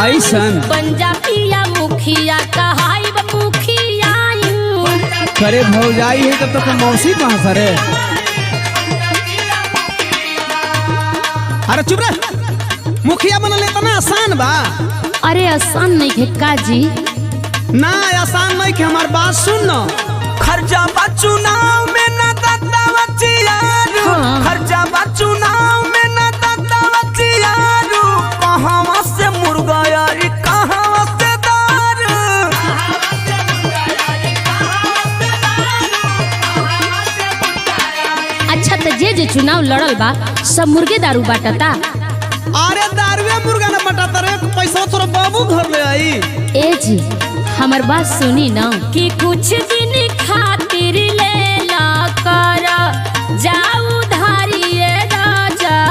ऐसन पंजाबिया मुखिया कहाई मुखिया। करे भौजाई है तब तो मौसी कहाँ सरे। अरे चुप रह, मुखिया बनल इतना आसान बा? अरे आसान नहीं है काजी। ना आसान नहीं है, हमार बात सुन न। खर्चा बा चुनाव में ना दादा बचियारू, खर्चा बा चुनाव में ना दादा बचियारू। कहाँ से मुर्गा यारी कहाँ से दारू। अच्छा तो जे चुनाव लड़ल बा सब मुर्गे दारू बाटता। अरे दारुए मुर्गा ना बटाता रे, पैसा तोरा बाबू घर ले आई। ए जी हमार बात सुनी ना कि कुछ दिन खातिर ले ला कर जा